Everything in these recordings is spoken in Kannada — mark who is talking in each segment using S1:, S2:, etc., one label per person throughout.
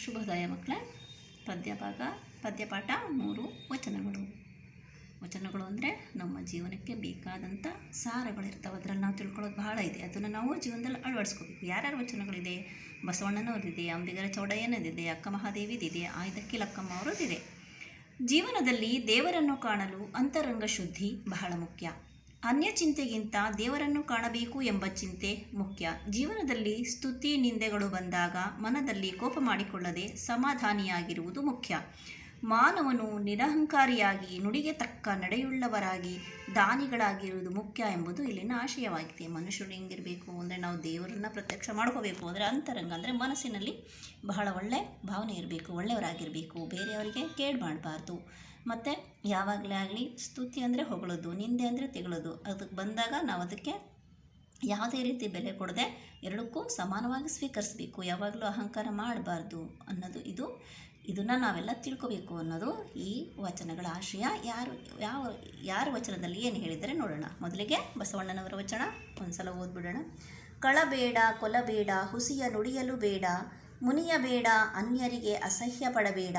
S1: ಶುಭೋದಯ ಮಕ್ಕಳೇ. ಪದ್ಯಪಾಠ 3 ವಚನಗಳು ಅಂದರೆ ನಮ್ಮ ಜೀವನಕ್ಕೆ ಬೇಕಾದಂಥ ಸಾರಗಳಿರ್ತವೆ. ಅದರಲ್ಲಿ ನಾವು ತಿಳ್ಕೊಳ್ಳೋದು ಬಹಳ ಇದೆ. ಅದನ್ನು ನಾವು ಜೀವನದಲ್ಲಿ ಅಳವಡಿಸ್ಕೋಬೇಕು. ಯಾರ್ಯಾರ ವಚನಗಳಿದೆ? ಬಸವಣ್ಣನವ್ರದ್ದಿದೆ, ಅಂಬಿಗರ ಚೌಡಯ್ಯನದಿದೆ, ಅಕ್ಕ ಮಹಾದೇವಿದಿದೆ, ಆಯ್ದಕ್ಕಿ ಲಕ್ಕಮ್ಮ ಅವರದ್ದಿದೆ. ಜೀವನದಲ್ಲಿ ದೇವರನ್ನು ಕಾಣಲು ಅಂತರಂಗ ಶುದ್ಧಿ ಬಹಳ ಮುಖ್ಯ. ಅನ್ಯ ಚಿಂತೆಗಿಂತ ದೇವರನ್ನು ಕಾಣಬೇಕು ಎಂಬ ಚಿಂತೆ ಮುಖ್ಯ. ಜೀವನದಲ್ಲಿ ಸ್ತುತಿ ನಿಂದೆಗಳು ಬಂದಾಗ ಮನದಲ್ಲಿ ಕೋಪ ಮಾಡಿಕೊಳ್ಳದೆ ಸಮಾಧಾನಿಯಾಗಿರುವುದು ಮುಖ್ಯ. ಮಾನವನು ನಿರಹಂಕಾರಿಯಾಗಿ ನುಡಿಗೆ ತಕ್ಕ ನಡೆಯುಳ್ಳವರಾಗಿ ದಾನಿಗಳಾಗಿರುವುದು ಮುಖ್ಯ ಎಂಬುದು ಇಲ್ಲಿನ ಆಶಯವಾಗಿದೆ. ಮನುಷ್ಯರು ಹೆಂಗಿರಬೇಕು ಅಂದರೆ ನಾವು ದೇವರನ್ನು ಪ್ರತ್ಯಕ್ಷ ಮಾಡ್ಕೋಬೇಕು ಅಂದರೆ ಅಂತರಂಗ ಅಂದರೆ ಮನಸ್ಸಿನಲ್ಲಿ ಬಹಳ ಒಳ್ಳೆ ಭಾವನೆ ಇರಬೇಕು, ಒಳ್ಳೆಯವರಾಗಿರಬೇಕು, ಬೇರೆಯವರಿಗೆ ಕೇಡು ಮಾಡಬಾರ್ದು. ಮತ್ತು ಯಾವಾಗಲೇ ಆಗಲಿ ಸ್ತುತಿ ಅಂದರೆ ಹೊಗಳೋದು, ನಿಂದೆ ಅಂದರೆ ತೆಗಳೋದು, ಅದಕ್ಕೆ ಬಂದಾಗ ನಾವು ಅದಕ್ಕೆ ಯಾವುದೇ ರೀತಿ ಬೆಲೆ ಕೊಡದೆ ಎರಡಕ್ಕೂ ಸಮಾನವಾಗಿ ಸ್ವೀಕರಿಸಬೇಕು. ಯಾವಾಗಲೂ ಅಹಂಕಾರ ಮಾಡಬಾರ್ದು ಅನ್ನೋದು ಇದನ್ನು ನಾವೆಲ್ಲ ತಿಳ್ಕೋಬೇಕು ಅನ್ನೋದು ಈ ವಚನಗಳ ಆಶಯ. ಯಾರ ವಚನದಲ್ಲಿ ಏನು ಹೇಳಿದರೆ ನೋಡೋಣ. ಮೊದಲಿಗೆ ಬಸವಣ್ಣನವರ ವಚನ ಒಂದು ಸಲ ಓದ್ಬಿಡೋಣ. ಕಳಬೇಡ, ಕೊಲಬೇಡ, ಹುಸಿಯ ನುಡಿಯಲು ಬೇಡ, ಮುನಿಯಬೇಡ, ಅನ್ಯರಿಗೆ ಅಸಹ್ಯ ಪಡಬೇಡ,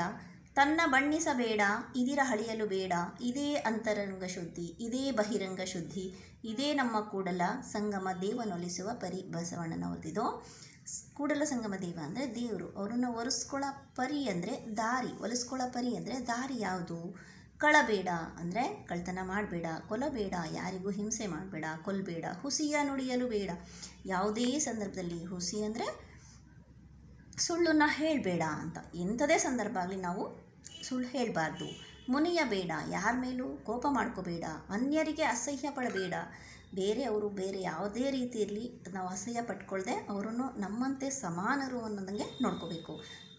S1: ತನ್ನ ಬಣ್ಣಿಸಬೇಡ, ಇದಿರ ಹಳಿಯಲು ಬೇಡ, ಇದೇ ಅಂತರಂಗ ಶುದ್ಧಿ, ಇದೇ ಬಹಿರಂಗ ಶುದ್ಧಿ, ಇದೇ ನಮ್ಮ ಕೂಡಲ ಸಂಗಮ ದೇವನೊಲಿಸುವ ಪರಿ. ಬಸವಣ್ಣನವ್ರದ್ದು ಕೂಡಲ ಸಂಗಮ ದೇವ ಅಂದರೆ ದೇವರು, ಅವರನ್ನು ಒರೆಸ್ಕೊಳ್ಳೋ ಪರಿ ಅಂದರೆ ದಾರಿ, ಒಲಿಸ್ಕೊಳ್ಳೋ ಪರಿ ಅಂದರೆ ದಾರಿ ಯಾವುದು? ಕಳಬೇಡ ಅಂದರೆ ಕಳ್ತನ ಮಾಡಬೇಡ, ಕೊಲಬೇಡ, ಯಾರಿಗೂ ಹಿಂಸೆ ಮಾಡಬೇಡ, ಕೊಲ್ಲಬೇಡ, ಹುಸಿಯ ನುಡಿಯಲು ಬೇಡ, ಯಾವುದೇ ಸಂದರ್ಭದಲ್ಲಿ ಹುಸಿ ಅಂದರೆ ಸುಳ್ಳನ್ನು ಹೇಳಬೇಡ ಅಂತ, ಎಂಥದೇ ಸಂದರ್ಭ ಆಗಲಿ ನಾವು ಸುಳ್ಳು ಹೇಳಬಾರ್ದು. ಮುನಿಯಬೇಡ, ಯಾರ ಮೇಲೂ ಕೋಪ ಮಾಡ್ಕೋಬೇಡ, ಅನ್ಯರಿಗೆ ಅಸಹ್ಯ ಪಡಬೇಡ, ಬೇರೆಯವರು ಬೇರೆ ಯಾವುದೇ ರೀತಿ ಇರಲಿ ನಾವು ಅಸಹ್ಯ ಪಟ್ಕೊಳ್ದೆ ಅವರನ್ನು ನಮ್ಮಂತೆ ಸಮಾನರು ಅನ್ನೋದಂಗೆ ನೋಡ್ಕೋಬೇಕು.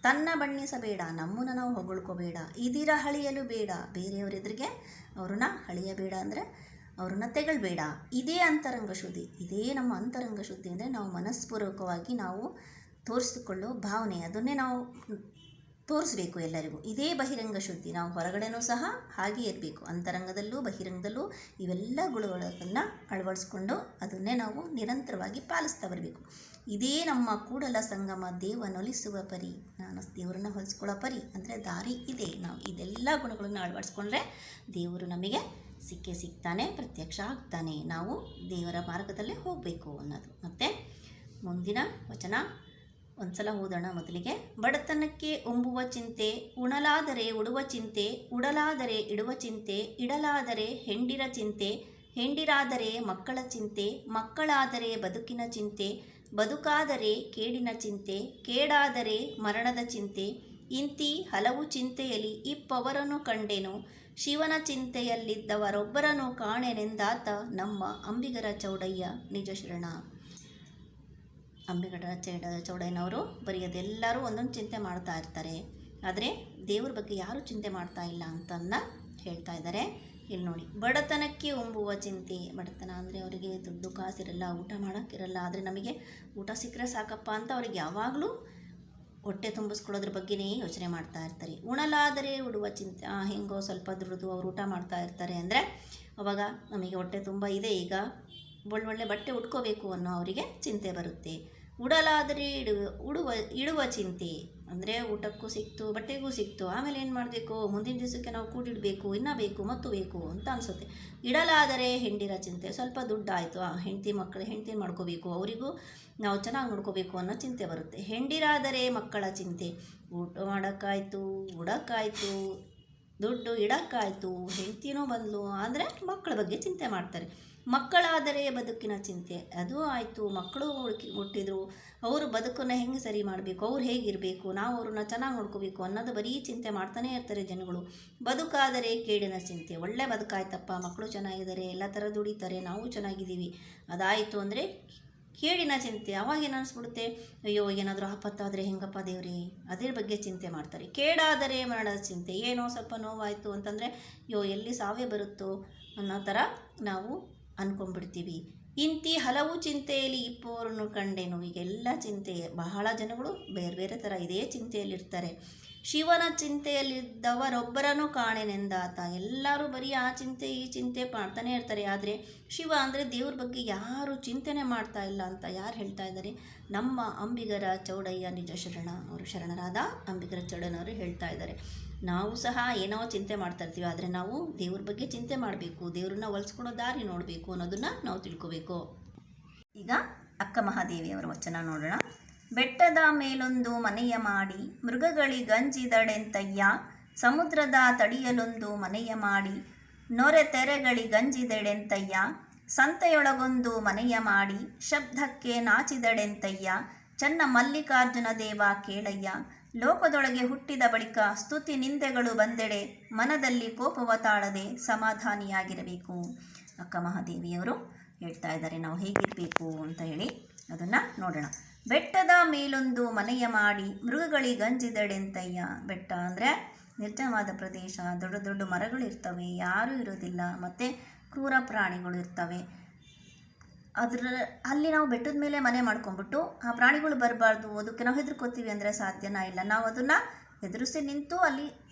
S1: ತನ್ನ ಬಣ್ಣಿಸಬೇಡ, ನಮ್ಮನ್ನು ನಾವು ಹೊಗಳ್ಕೋಬೇಡ, ಇದಿರ ಹಳಿಯಲು ಬೇಡ, ಬೇರೆಯವರೆದುರಿಗೆ ಅವ್ರನ್ನ ಹಳಿಯಬೇಡ ಅಂದರೆ ಅವ್ರನ್ನ ತೆಗಳ್ಬೇಡ, ಇದೇ ಅಂತರಂಗ ಶುದ್ಧಿ, ಇದೇ ನಮ್ಮ ಅಂತರಂಗ ಶುದ್ಧಿ ಅಂದರೆ ನಾವು ಮನಸ್ಪೂರ್ವಕವಾಗಿ ನಾವು ತೋರಿಸಿಕೊಳ್ಳೋ ಭಾವನೆ, ಅದನ್ನೇ ನಾವು ತೋರಿಸ್ಬೇಕು ಎಲ್ಲರಿಗೂ. ಇದೇ ಬಹಿರಂಗ ಶುದ್ಧಿ, ನಾವು ಹೊರಗಡೆನೂ ಸಹ ಹಾಗೆ ಇರಬೇಕು, ಅಂತರಂಗದಲ್ಲೂ ಬಹಿರಂಗದಲ್ಲೂ ಇವೆಲ್ಲ ಗುಣಗಳನ್ನು ಅಳವಡಿಸ್ಕೊಂಡು ಅದನ್ನೇ ನಾವು ನಿರಂತರವಾಗಿ ಪಾಲಿಸ್ತಾ ಬರಬೇಕು. ಇದೇ ನಮ್ಮ ಕೂಡಲ ಸಂಗಮ ದೇವನೊಲಿಸುವ ಪರಿ, ನಾನು ದೇವರನ್ನು ಹೊಲಿಸ್ಕೊಳ್ಳೋ ಪರಿ ಅಂದರೆ ದಾರಿ ಇದೆ. ನಾವು ಇದೆಲ್ಲ ಗುಣಗಳನ್ನು ಅಳವಡಿಸ್ಕೊಂಡ್ರೆ ದೇವರು ನಮಗೆ ಸಿಗ್ತಾನೆ, ಪ್ರತ್ಯಕ್ಷ ಆಗ್ತಾನೆ. ನಾವು ದೇವರ ಮಾರ್ಗದಲ್ಲೇ ಹೋಗಬೇಕು ಅನ್ನೋದು. ಮತ್ತು ಮುಂದಿನ ವಚನ ಒಂದು ಸಲ ಓದೋಣ. ಮೊದಲಿಗೆ ಬಡತನಕ್ಕೆ ಒಂಬುವ ಚಿಂತೆ, ಉಣಲಾದರೆ ಉಡುವ ಚಿಂತೆ, ಉಡಲಾದರೆ ಇಡುವ ಚಿಂತೆ, ಇಡಲಾದರೆ ಹೆಂಡಿರ ಚಿಂತೆ, ಹೆಂಡಿರಾದರೆ ಮಕ್ಕಳ ಚಿಂತೆ, ಮಕ್ಕಳಾದರೆ ಬದುಕಿನ ಚಿಂತೆ, ಬದುಕಾದರೆ ಕೇಡಿನ ಚಿಂತೆ, ಕೇಡಾದರೆ ಮರಣದ ಚಿಂತೆ, ಇಂತಿ ಹಲವು ಚಿಂತೆಯಲ್ಲಿ ಇಪ್ಪವರನ್ನು ಕಂಡೆನು, ಶಿವನ ಚಿಂತೆಯಲ್ಲಿದ್ದವರೊಬ್ಬರನ್ನು ಕಾಣೆನೆಂದಾತ ನಮ್ಮ ಅಂಬಿಗರ ಚೌಡಯ್ಯ ನಿಜ ಶರಣ. ಅಂಬಿಗರ ಚೌಡಯ್ಯನವರು ಬರೆಯೋದೆಲ್ಲರೂ ಒಂದೊಂದು ಚಿಂತೆ ಮಾಡ್ತಾ ಇರ್ತಾರೆ, ಆದರೆ ದೇವ್ರ ಬಗ್ಗೆ ಯಾರೂ ಚಿಂತೆ ಮಾಡ್ತಾ ಇಲ್ಲ ಅಂತಂದು ಹೇಳ್ತಾ ಇದ್ದಾರೆ. ಇಲ್ಲಿ ನೋಡಿ, ಬಡತನಕ್ಕೆ ಒಂಬುವ ಚಿಂತೆ. ಬಡತನ ಅಂದರೆ ಅವರಿಗೆ ದುಡ್ಡು ಕಾಸಿರಲ್ಲ, ಊಟ ಮಾಡೋಕ್ಕಿರಲ್ಲ, ಆದರೆ ನಮಗೆ ಊಟ ಸಿಕ್ಕರೆ ಸಾಕಪ್ಪ ಅಂತ ಅವ್ರಿಗೆ ಯಾವಾಗಲೂ ಹೊಟ್ಟೆ ತುಂಬಿಸ್ಕೊಳ್ಳೋದ್ರ ಬಗ್ಗೆನೇ ಯೋಚನೆ ಮಾಡ್ತಾ ಇರ್ತಾರೆ. ಉಣಲಾದರೆ ಉಡುವ ಚಿಂತೆ, ಹೆಂಗೋ ಸ್ವಲ್ಪ ದುಡಿದು ಅವ್ರು ಊಟ ಮಾಡ್ತಾ ಇರ್ತಾರೆ ಅಂದರೆ ಅವಾಗ ನಮಗೆ ಹೊಟ್ಟೆ ತುಂಬ ಇದೆ, ಈಗ ಒಳ್ಳೊಳ್ಳೆ ಬಟ್ಟೆ ಉಟ್ಕೋಬೇಕು ಅನ್ನೋ ಅವರಿಗೆ ಚಿಂತೆ ಬರುತ್ತೆ. ಉಡಲಾದರೆ ಇಡುವ ಚಿಂತೆ ಅಂದರೆ ಊಟಕ್ಕೂ ಸಿಕ್ತು, ಬಟ್ಟೆಗೂ ಸಿಕ್ತು, ಆಮೇಲೆ ಏನು ಮಾಡಬೇಕು, ಮುಂದಿನ ದಿವಸಕ್ಕೆ ನಾವು ಕೂಡಿಡಬೇಕು, ಇನ್ನೂ ಬೇಕು ಮತ್ತು ಬೇಕು ಅಂತ ಅನಿಸುತ್ತೆ. ಇಡಲಾದರೆ ಹೆಂಡಿರ ಚಿಂತೆ, ಸ್ವಲ್ಪ ದುಡ್ಡಾಯಿತು, ಹೆಂಡತಿ ಮಾಡ್ಕೋಬೇಕು, ಅವರಿಗೂ ನಾವು ಚೆನ್ನಾಗಿ ನೋಡ್ಕೋಬೇಕು ಅನ್ನೋ ಚಿಂತೆ ಬರುತ್ತೆ. ಹೆಂಡಿರಾದರೆ ಮಕ್ಕಳ ಚಿಂತೆ, ಊಟ ಮಾಡೋಕ್ಕಾಯ್ತು, ಉಡೋಕ್ಕಾಯ್ತು, ದುಡ್ಡು ಇಡೋಕ್ಕಾಯ್ತು, ಹೆಂಡತಿನೂ ಬಂದಳು ಅಂದರೆ ಮಕ್ಕಳ ಬಗ್ಗೆ ಚಿಂತೆ ಮಾಡ್ತಾರೆ. ಮಕ್ಕಳಾದರೆ ಬದುಕಿನ ಚಿಂತೆ, ಅದು ಆಯಿತು, ಮಕ್ಕಳು ಹುಟ್ಟಿದ್ರು, ಅವರು ಬದುಕನ್ನು ಹೆಂಗೆ ಸರಿ ಮಾಡಬೇಕು, ಅವ್ರು ಹೇಗಿರಬೇಕು, ನಾವು ಅವ್ರನ್ನ ಚೆನ್ನಾಗಿ ನೋಡ್ಕೋಬೇಕು ಅನ್ನೋದು ಬರೀ ಚಿಂತೆ ಮಾಡ್ತಾನೆ ಇರ್ತಾರೆ ಜನಗಳು. ಬದುಕಾದರೆ ಕೇಡಿನ ಚಿಂತೆ, ಒಳ್ಳೆ ಬದುಕಾಯ್ತಪ್ಪ, ಮಕ್ಕಳು ಚೆನ್ನಾಗಿದ್ದಾರೆ, ಎಲ್ಲ ಥರ ದುಡಿತಾರೆ, ನಾವು ಚೆನ್ನಾಗಿದ್ದೀವಿ, ಅದಾಯಿತು ಅಂದರೆ ಕೇಡಿನ ಚಿಂತೆ. ಅವಾಗೇನು ಅನಿಸ್ಬಿಡುತ್ತೆ, ಅಯ್ಯೋ ಏನಾದರೂ ಆಪತ್ತಾದರೆ ಹೆಂಗಪ್ಪ ದೇವ್ರಿ, ಅದ್ರ ಬಗ್ಗೆ ಚಿಂತೆ ಮಾಡ್ತಾರೆ. ಕೇಡಾದರೆ ಮರಣದ ಚಿಂತೆ, ಏನೋ ಸ್ವಲ್ಪ ನೋವಾಯಿತು ಅಂತಂದರೆ ಅಯ್ಯೋ ಎಲ್ಲಿ ಸಾವೇ ಬರುತ್ತೋ ಅನ್ನೋ ಥರ ನಾವು ಅಂದ್ಕೊಂಡ್ಬಿಡ್ತೀವಿ. ಇಂತಿ ಹಲವು ಚಿಂತೆಯಲ್ಲಿ ಇಪ್ಪವರನ್ನು ಕಂಡೆನು. ಈಗೆಲ್ಲ ಚಿಂತೆ, ಬಹಳ ಜನಗಳು ಬೇರೆ ಬೇರೆ ಥರ ಇದೇ ಚಿಂತೆಯಲ್ಲಿರ್ತಾರೆ. ಶಿವನ ಚಿಂತೆಯಲ್ಲಿದ್ದವರೊಬ್ಬರನ್ನು ಕಾಣೆನೆಂದಾತ. ಎಲ್ಲರೂ ಬರೀ ಆ ಚಿಂತೆ ಈ ಚಿಂತೆ ಮಾಡ್ತಾನೆ ಇರ್ತಾರೆ. ಆದರೆ ಶಿವ ಅಂದರೆ ದೇವ್ರ ಬಗ್ಗೆ ಯಾರು ಚಿಂತನೆ ಮಾಡ್ತಾ ಇಲ್ಲ ಅಂತ ಯಾರು ಹೇಳ್ತಾ ಇದ್ದಾರೆ? ನಮ್ಮ ಅಂಬಿಗರ ಚೌಡಯ್ಯ ನಿಜ ಶರಣ, ಅವರು ಶರಣರಾದ ಅಂಬಿಗರ ಚೌಡಯ್ಯನವರು ಹೇಳ್ತಾ ಇದ್ದಾರೆ. ನಾವು ಸಹ ಏನೋ ಚಿಂತೆ ಮಾಡ್ತಾ ಇರ್ತೀವಿ, ಆದರೆ ನಾವು ದೇವ್ರ ಬಗ್ಗೆ ಚಿಂತೆ ಮಾಡಬೇಕು, ದೇವ್ರನ್ನ ಒಲಿಸ್ಕೊಳೋ ದಾರಿ ನೋಡಬೇಕು ಅನ್ನೋದನ್ನು ನಾವು ತಿಳ್ಕೋಬೇಕು. ಈಗ ಅಕ್ಕ ಮಹಾದೇವಿಯವರ ವಚನ ನೋಡೋಣ. ಬೆಟ್ಟದ ಮೇಲೊಂದು ಮನೆಯ ಮಾಡಿ ಮೃಗಗಳಿಗಂಜಿದಡೆಂತಯ್ಯ, ಸಮುದ್ರದ ತಡಿಯಲೊಂದು ಮನೆಯ ಮಾಡಿ ನೊರೆ ತೆರೆಗಳಿಗಂಜಿದಡೆಂತಯ್ಯ, ಸಂತೆಯೊಳಗೊಂದು ಮನೆಯ ಮಾಡಿ ಶಬ್ದಕ್ಕೆ ನಾಚಿದಡೆಂತಯ್ಯ, ಚನ್ನ ಮಲ್ಲಿಕಾರ್ಜುನ ದೇವ ಕೇಳಯ್ಯ, ಲೋಕದೊಳಗೆ ಹುಟ್ಟಿದ ಬಳಿಕ ಸ್ತುತಿ ನಿಂದೆಗಳು ಬಂದೆಡೆ ಮನದಲ್ಲಿ ಕೋಪವ ತಾಳದೆ ಸಮಾಧಾನಿಯಾಗಿರಬೇಕು. ಅಕ್ಕ ಮಹಾದೇವಿಯವರು ಹೇಳ್ತಾ ಇದ್ದಾರೆ ನಾವು ಹೇಗಿರಬೇಕು ಅಂತ ಹೇಳಿ, ಅದನ್ನು ನೋಡೋಣ. ಬೆಟ್ಟದ ಮೇಲೊಂದು ಮನೆಯ ಮಾಡಿ ಮೃಗಗಳಿಗಂಜಿದಡೆಂತಯ್ಯ. ಬೆಟ್ಟ ಅಂದರೆ ನಿರ್ಜನವಾದ ಪ್ರದೇಶ, ದೊಡ್ಡ ದೊಡ್ಡ ಮರಗಳು ಇರ್ತವೆ, ಯಾರೂ ಇರೋದಿಲ್ಲ, ಮತ್ತು ಕ್ರೂರ ಪ್ರಾಣಿಗಳು ಇರ್ತವೆ. ಅಲ್ಲಿ ನಾವು ಬೆಟ್ಟದ ಮೇಲೆ ಮನೆ ಮಾಡ್ಕೊಂಡ್ಬಿಟ್ಟು ಆ ಪ್ರಾಣಿಗಳು ಬರಬಾರ್ದು, ಅದಕ್ಕೆ ನಾವು ಹೆದರ್ಕೋತೀವಿ ಅಂದರೆ ಸಾಧ್ಯನಾ ಇಲ್ಲ. ನಾವು ಅದನ್ನು ಎದುರಿಸಿ ನಿಂತು ಅಲ್ಲಿ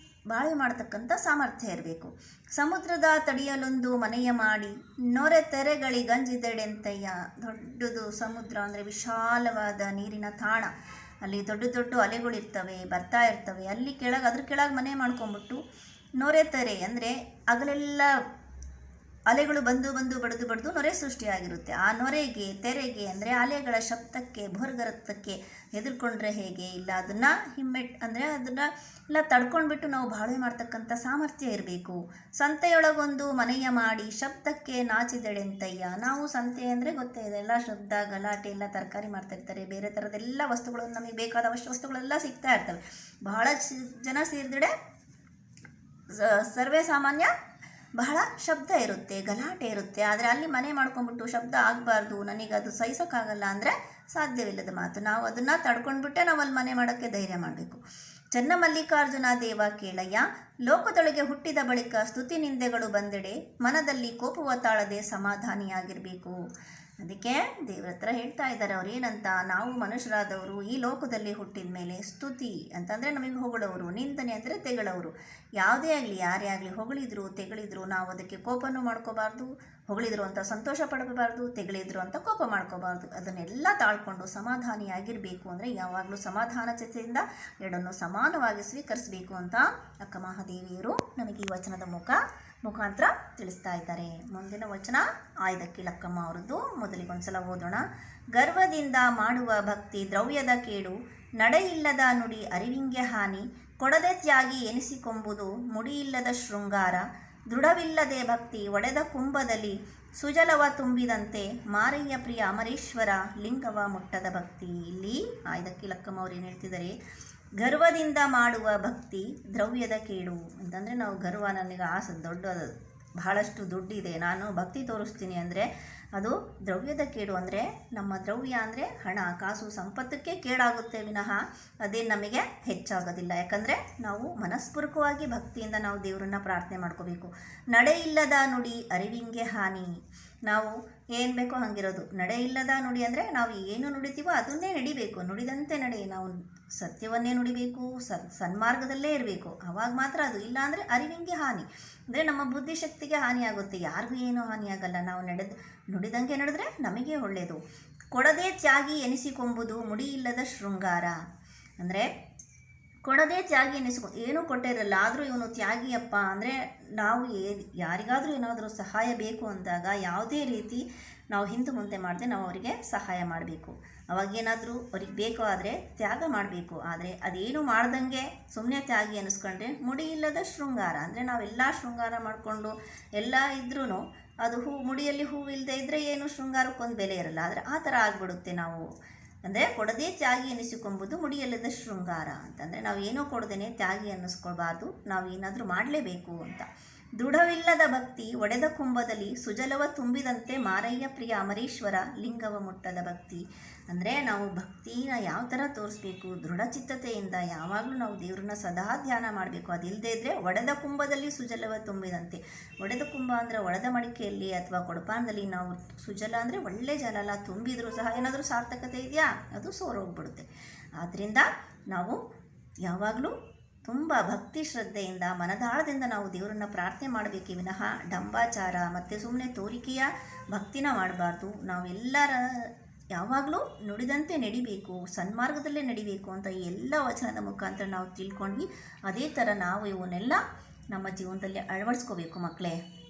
S1: ಬಾಳೆ ಮಾಡತಕ್ಕಂಥ ಸಾಮರ್ಥ್ಯ ಇರಬೇಕು. ಸಮುದ್ರದ ತಡಿಯಲೊಂದು ಮನೆಯ ಮಾಡಿ ನೊರೆ ತೆರೆಗಳಿಗಂಜಿದೆಡೆಂತಯ್ಯ. ದೊಡ್ಡದು ಸಮುದ್ರ ಅಂದರೆ ವಿಶಾಲವಾದ ನೀರಿನ ತಾಣ, ಅಲ್ಲಿ ದೊಡ್ಡ ದೊಡ್ಡ ಅಲೆಗಳಿರ್ತವೆ, ಬರ್ತಾ ಇರ್ತವೆ. ಅಲ್ಲಿ ಅದ್ರ ಕೆಳಗೆ ಮನೆ ಮಾಡ್ಕೊಂಡ್ಬಿಟ್ಟು ನೊರೆ ತೆರೆ ಅಂದರೆ ಹಗಲೆಲ್ಲ ಅಲೆಗಳು ಬಂದು ಬಂದು ಬಡಿದು ನೊರೆ ಸೃಷ್ಟಿಯಾಗಿರುತ್ತೆ. ಆ ನೊರೆಗೆ ತೆರೆಗೆ ಅಂದರೆ ಅಲೆಗಳ ಶಬ್ದಕ್ಕೆ ಭೋರ್ಗರತ್ತಕ್ಕೆ ಹೆದರ್ಕೊಂಡ್ರೆ ಹೇಗೆ ಇಲ್ಲ, ಅದನ್ನು ಅಂದರೆ ಅದನ್ನೆಲ್ಲ ತಡ್ಕೊಂಡ್ಬಿಟ್ಟು ನಾವು ಬಾಳ್ವೆ ಮಾಡ್ತಕ್ಕಂಥ ಸಾಮರ್ಥ್ಯ ಇರಬೇಕು. ಸಂತೆಯೊಳಗೊಂದು ಮನೆಯ ಮಾಡಿ ಶಬ್ದಕ್ಕೆ ನಾಚಿದೆಡೆಂತಯ್ಯ. ನಾವು ಸಂತೆ ಅಂದರೆ ಗೊತ್ತೇ ಇದೆ, ಎಲ್ಲ ಶಬ್ದ ಗಲಾಟೆ, ಎಲ್ಲ ತರಕಾರಿ ಮಾಡ್ತಾಯಿರ್ತಾರೆ, ಬೇರೆ ಥರದ್ದೆಲ್ಲ ವಸ್ತುಗಳು, ನಮಗೆ ಬೇಕಾದ ವಸ್ತುಗಳೆಲ್ಲ ಸಿಗ್ತಾ ಇರ್ತವೆ. ಬಹಳ ಜನ ಸೇರಿದೆಡೆ ಸರ್ವೇ ಸಾಮಾನ್ಯ ಬಹಳ ಶಬ್ದ ಇರುತ್ತೆ, ಗಲಾಟೆ ಇರುತ್ತೆ. ಆದರೆ ಅಲ್ಲಿ ಮನೆ ಮಾಡ್ಕೊಂಡ್ಬಿಟ್ಟು ಶಬ್ದ ಆಗಬಾರ್ದು, ನನಗದು ಸಹಿಸೋಕ್ಕಾಗಲ್ಲ ಅಂದರೆ ಸಾಧ್ಯವಿಲ್ಲದ ಮಾತು. ನಾವು ಅದನ್ನು ತಡ್ಕೊಂಡ್ಬಿಟ್ಟೆ ನಾವು ಅಲ್ಲಿ ಮನೆ ಮಾಡೋಕ್ಕೆ ಧೈರ್ಯ ಮಾಡಬೇಕು. ಚನ್ನ ಮಲ್ಲಿಕಾರ್ಜುನ ದೇವ ಕೇಳಯ್ಯ, ಲೋಕದೊಳಗೆ ಹುಟ್ಟಿದ ಬಳಿಕ ಸ್ತುತಿ ನಿಂದೆಗಳು ಬಂದೆಡೆ ಮನದಲ್ಲಿ ಕೋಪವ ತಾಳದೆ ಸಮಾಧಾನಿಯಾಗಿರಬೇಕು. ಅದಕ್ಕೆ ದೇವ್ರ ಹತ್ರ ಹೇಳ್ತಾ ಇದ್ದಾರೆ ಅವ್ರು ಏನಂತ, ನಾವು ಮನುಷ್ಯರಾದವರು ಈ ಲೋಕದಲ್ಲಿ ಹುಟ್ಟಿದ ಮೇಲೆ ಸ್ತುತಿ ಅಂತಂದರೆ ನಮಗೆ ಹೊಗಳವರು, ನಿಂದನೆ ಅಂದರೆ ತೆಗಳವರು. ಯಾವುದೇ ಆಗಲಿ ಯಾರೇ ಆಗಲಿ ಹೊಗಳಿದ್ರು ತೆಗಳಿದ್ರು ನಾವು ಅದಕ್ಕೆ ಕೋಪನೂ ಮಾಡ್ಕೋಬಾರ್ದು, ಹೊಗಳಿದ್ರು ಅಂತ ಸಂತೋಷ ಪಡಬಾರ್ದು, ತೆಗಳಿದ್ರು ಅಂತ ಕೋಪ ಮಾಡ್ಕೋಬಾರ್ದು. ಅದನ್ನೆಲ್ಲ ತಾಳ್ಕೊಂಡು ಸಮಾಧಾನಿಯಾಗಿರಬೇಕು. ಅಂದರೆ ಯಾವಾಗಲೂ ಸಮಾಧಾನ ಚಿತ್ತದಿಂದ ಎರಡನ್ನು ಸಮಾನವಾಗಿ ಸ್ವೀಕರಿಸಬೇಕು ಅಂತ ಅಕ್ಕ ಮಹಾದೇವಿಯರು ನಮಗೆ ಈ ವಚನದ ಮುಖಾಂತರ ತಿಳಿಸ್ತಾ ಇದ್ದಾರೆ. ಮುಂದಿನ ವಚನ ಆಯ್ದಕ್ಕಿ ಲಕ್ಕಮ್ಮ ಅವರದ್ದು. ಮೊದಲಿಗೊಂದ್ಸಲ ಓದೋಣ. ಗರ್ವದಿಂದ ಮಾಡುವ ಭಕ್ತಿ ದ್ರವ್ಯದ ಕೇಡು, ನಡೆಯಿಲ್ಲದ ನುಡಿ ಅರಿವಿಂಗೆ ಹಾನಿ, ಕೊಡದೆ ತ್ಯಾಗಿ ಎನಿಸಿಕೊಂಬುದು ಮುಡಿಯಿಲ್ಲದ ಶೃಂಗಾರ, ದೃಢವಿಲ್ಲದೆ ಭಕ್ತಿ ಒಡೆದ ಕುಂಭದಲ್ಲಿ ಸುಜಲವ ತುಂಬಿದಂತೆ, ಮಾರಯ್ಯ ಪ್ರಿಯ ಅಮರೇಶ್ವರ ಲಿಂಗವ ಮುಟ್ಟದ ಭಕ್ತಿ. ಇಲ್ಲಿ ಆಯ್ದಕ್ಕಿ ಲಕ್ಕಮ್ಮ ಅವ್ರು ಏನು ಹೇಳ್ತಿದ್ದಾರೆ, ಗರ್ವದಿಂದ ಮಾಡುವ ಭಕ್ತಿ ದ್ರವ್ಯದ ಕೇಡು ಅಂತಂದರೆ ನಾವು ಗರ್ವ, ನನಗೆ ಆಸೆ ದೊಡ್ಡದು, ಬಹಳಷ್ಟು ದುಡ್ಡಿದೆ, ನಾನು ಭಕ್ತಿ ತೋರಿಸ್ತೀನಿ ಅಂದರೆ ಅದು ದ್ರವ್ಯದ ಕೇಡು. ಅಂದರೆ ನಮ್ಮ ದ್ರವ್ಯ ಅಂದರೆ ಹಣ, ಕಾಸು, ಸಂಪತ್ತಕ್ಕೆ ಕೇಡಾಗುತ್ತೆ ವಿನಃ ಅದೇ ನಮಗೆ ಹೆಚ್ಚಾಗೋದಿಲ್ಲ. ಯಾಕಂದರೆ ನಾವು ಮನಸ್ಪೂರ್ವಕವಾಗಿ ಭಕ್ತಿಯಿಂದ ನಾವು ದೇವರನ್ನ ಪ್ರಾರ್ಥನೆ ಮಾಡ್ಕೋಬೇಕು. ನಡೆಯಿಲ್ಲದ ನುಡಿ ಅರಿವಿಂಗೆ ಹಾನಿ. ನಾವು ಏನು ಬೇಕೋ ಹಾಗಿರೋದು. ನಡೆಯಿಲ್ಲದ ನುಡಿ ಅಂದರೆ ನಾವು ಏನು ನುಡಿತೀವೋ ಅದನ್ನೇ ನಡಿಬೇಕು, ನುಡಿದಂತೆ ನಡೆ. ನಾವು ಸತ್ಯವನ್ನೇ ನುಡಿಬೇಕು, ಸನ್ಮಾರ್ಗದಲ್ಲೇ ಇರಬೇಕು, ಆವಾಗ ಮಾತ್ರ ಅದು. ಇಲ್ಲ ಅಂದರೆ ಅರಿವಿಂಗೆ ಹಾನಿ ಅಂದರೆ ನಮ್ಮ ಬುದ್ಧಿಶಕ್ತಿಗೆ ಹಾನಿಯಾಗುತ್ತೆ, ಯಾರಿಗೂ ಏನೂ ಹಾನಿಯಾಗಲ್ಲ. ನಾವು ನುಡಿದಂಗೆ ನಡೆದ್ರೆ ನಮಗೆ ಒಳ್ಳೆಯದು. ಕೊಡದೆ ತ್ಯಾಗಿ ಎನಿಸಿಕೊಂಬುದು ಮುಡಿಯಿಲ್ಲದ ಶೃಂಗಾರ ಅಂದರೆ ಕೊಡದೆ ತ್ಯಾಗಿ ಏನೂ ಕೊಟ್ಟಿರಲ್ಲ, ಆದರೂ ಇವನು ತ್ಯಾಗಿಯಪ್ಪ ಅಂದರೆ ನಾವು ಯಾರಿಗಾದರೂ ಏನಾದರೂ ಸಹಾಯ ಬೇಕು ಅಂದಾಗ ಯಾವುದೇ ರೀತಿ ನಾವು ಹಿಂದೆ ಮುಂದೆ ಮಾಡದೆ ನಾವು ಅವರಿಗೆ ಸಹಾಯ ಮಾಡಬೇಕು. ಅವಾಗೇನಾದರೂ ಅವ್ರಿಗೆ ಬೇಕು ಆದರೆ ತ್ಯಾಗ ಮಾಡಬೇಕು. ಆದರೆ ಅದೇನು ಮಾಡ್ದಂಗೆ ಸುಮ್ಮನೆ ತ್ಯಾಗಿ ಅನ್ನಿಸ್ಕೊಂಡ್ರೆ ಮುಡಿಯಿಲ್ಲದ ಶೃಂಗಾರ ಅಂದರೆ ನಾವೆಲ್ಲ ಶೃಂಗಾರ ಮಾಡಿಕೊಂಡು ಎಲ್ಲ ಇದ್ರೂ ಅದು ಮುಡಿಯಲ್ಲಿ ಹೂವು ಇಲ್ಲದೆ ಇದ್ದರೆ ಏನು ಶೃಂಗಾರಕ್ಕೊಂದು ಬೆಲೆ ಇರಲ್ಲ. ಆದರೆ ಆ ಥರ ಆಗಿಬಿಡುತ್ತೆ. ನಾವು ಅಂದರೆ ಕೊಡದೇ ತ್ಯಾಗಿ ಎನಿಸಿಕೊಂಬುದು ಮುಡಿಯಲ್ಲದ ಶೃಂಗಾರ ಅಂತಂದರೆ ನಾವು ಏನೋ ಕೊಡದೇನೆ ತ್ಯಾಗಿ ಅನ್ನಿಸ್ಕೊಳ್ಬಾರ್ದು, ನಾವು ಏನಾದರೂ ಮಾಡಲೇಬೇಕು ಅಂತ. ದೃಢವಿಲ್ಲದ ಭಕ್ತಿ ಒಡೆದ ಕುಂಭದಲ್ಲಿ ಸುಜಲವ ತುಂಬಿದಂತೆ, ಮಾರಯ್ಯ ಪ್ರಿಯ ಅಮರೇಶ್ವರ ಲಿಂಗವ ಮುಟ್ಟದ ಭಕ್ತಿ ಅಂದರೆ ನಾವು ಭಕ್ತಿನ ಯಾವ ಥರ ತೋರಿಸ್ಬೇಕು, ದೃಢಚಿತ್ತತೆಯಿಂದ ಯಾವಾಗಲೂ ನಾವು ದೇವ್ರನ್ನ ಸದಾ ಧ್ಯಾನ ಮಾಡಬೇಕು. ಅದಿಲ್ಲದೆ ಇದ್ದರೆ ಒಡೆದ ಕುಂಭದಲ್ಲಿ ಸುಜಲವ ತುಂಬಿದಂತೆ. ಒಡೆದ ಕುಂಭ ಅಂದರೆ ಒಡೆದ ಮಡಿಕೆಯಲ್ಲಿ ಅಥವಾ ಕೊಡಪಾನದಲ್ಲಿ ನಾವು ಸುಜಲ ಅಂದರೆ ಒಳ್ಳೆ ಜಲ ತುಂಬಿದರೂ ಸಹ ಏನಾದರೂ ಸಾರ್ಥಕತೆ ಇದೆಯಾ, ಅದು ಸೋರೋಗ್ಬಿಡುತ್ತೆ. ಆದ್ದರಿಂದ ನಾವು ಯಾವಾಗಲೂ ತುಂಬ ಭಕ್ತಿ ಶ್ರದ್ಧೆಯಿಂದ ಮನದಾಳದಿಂದ ನಾವು ದೇವರನ್ನು ಪ್ರಾರ್ಥನೆ ಮಾಡಬೇಕೇ ವಿನಃ ಡಂಬಾಚಾರ ಮತ್ತು ಸುಮ್ಮನೆ ತೋರಿಕೆಯ ಭಕ್ತಿನ ಮಾಡಬಾರ್ದು. ನಾವೆಲ್ಲರ ಯಾವಾಗಲೂ ನುಡಿದಂತೆ ನಡಿಬೇಕು, ಸನ್ಮಾರ್ಗದಲ್ಲೇ ನಡಿಬೇಕು ಅಂತ ಈ ಎಲ್ಲ ವಚನದ ಮುಖಾಂತರ ನಾವು ತಿಳ್ಕೊಂಡ್ವಿ. ಅದೇ ಥರ ನಾವು ಇವನ್ನೆಲ್ಲ ನಮ್ಮ ಜೀವನದಲ್ಲಿ ಅಳವಡಿಸ್ಕೋಬೇಕು ಮಕ್ಕಳೇ.